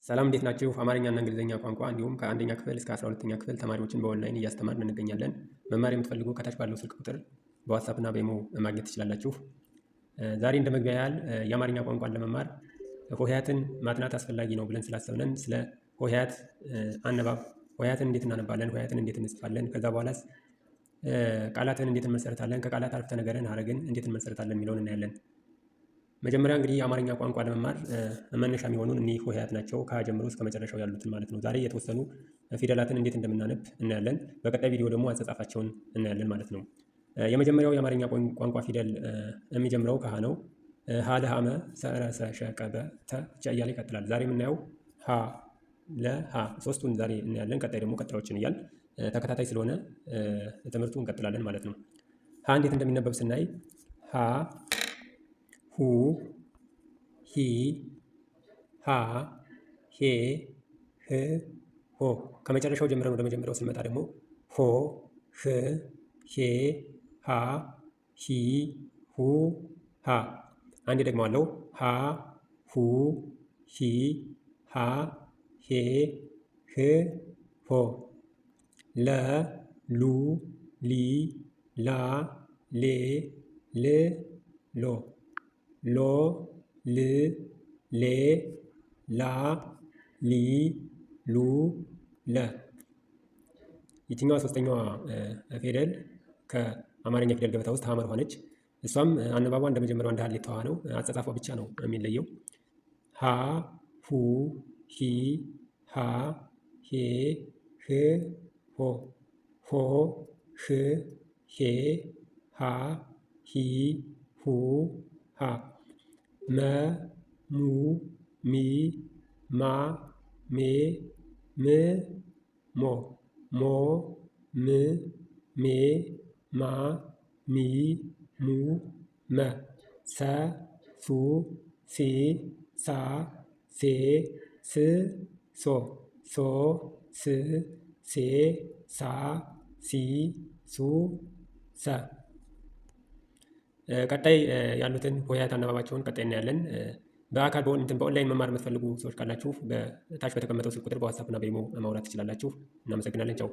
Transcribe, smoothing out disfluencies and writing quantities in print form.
ሰላም እንዴት ናችሁ? አማርኛና እንግሊዝኛ ቋንቋ እንዲሁም ከአንደኛ ክፍል እስከ 12ኛ ክፍል ተማሪዎችን በኦንላይን እያስተማርን እንገኛለን። መማር የምትፈልጉ ከታች ባለው ስልክ ቁጥር በዋትሳፕ እና በኢሞ ማግኘት ትችላላችሁ። ዛሬ እንደ መግቢያ ያህል የአማርኛ ቋንቋን ለመማር ሆሄያትን ማጥናት አስፈላጊ ነው ብለን ስላሰብነን ስለ ሆሄያት አነባብ፣ ሆሄያትን እንዴት እናነባለን፣ ሆሄያትን እንዴት እንጽፋለን፣ ከዛ በኋላስ ቃላትን እንዴት እንመሰርታለን፣ ከቃላት አረፍተ ነገርን ሀረግን እንዴት እንመሰርታለን የሚለውን እናያለን። መጀመሪያ እንግዲህ የአማርኛ ቋንቋ ለመማር መነሻ የሚሆኑን እኒህ ሆሄያት ናቸው፣ ከሀ ጀምሮ እስከ መጨረሻው ያሉትን ማለት ነው። ዛሬ የተወሰኑ ፊደላትን እንዴት እንደምናነብ እናያለን። በቀጣይ ቪዲዮ ደግሞ አጻጻፋቸውን እናያለን ማለት ነው። የመጀመሪያው የአማርኛ ቋንቋ ፊደል የሚጀምረው ከሀ ነው። ሀ ለሀመ ሰረ ሰ ሸ ቀ በ ተ ጨ እያለ ይቀጥላል። ዛሬ የምናየው ሀ ለሀ ሶስቱን ዛሬ እናያለን። ቀጣይ ደግሞ ቀጣዮችን እያል ተከታታይ ስለሆነ ትምህርቱ እንቀጥላለን ማለት ነው። ሀ እንዴት እንደሚነበብ ስናይ ሀ ሁ ሂ ሃ ሄ ህ ሆ። ከመጨረሻው ጀምረን ወደ መጀመሪያው ስንመጣ ደግሞ ሆ ህ ሄ ሃ ሂ ሁ ሃ። አንዴ ደግመዋለሁ። ሃ ሁ ሂ ሃ ሄ ህ ሆ። ለ ሉ ሊ ላ ሌ ል ሎ ሎ ል ሌ ላ ሊ ሉ ለ። የትኛዋ ሶስተኛዋ ፊደል ከአማርኛ ፊደል ገበታ ውስጥ ሀመር ሆነች። እሷም አነባቧ እንደመጀመሪያው እንደ ሀሌታዋ ነው። አጻጻፏ ብቻ ነው የሚለየው። ሀ ሁ ሂ ሃ ሄ ህ ሆ ሆ ህ ሄ ሃ ሂ ሁ ሃ። መ ሙ ሚ ማ ሜ ም ሞ ሞ ም ሜ ማ ሚ ሙ መ። ሰ ሱ ሲ ሳ ሴ ስ ሶ ሶ ስ ሴ ሳ ሲ ሱ ሰ። ቀጣይ ያሉትን ሆሄያት አነባባቸውን ቀጣይ እናያለን። በአካል በኦንላይን መማር የምትፈልጉ ሰዎች ካላችሁ በታች በተቀመጠው ስልክ ቁጥር በዋትሳፕ እና በኢሞ ማውራት ትችላላችሁ። እናመሰግናለን። ቻው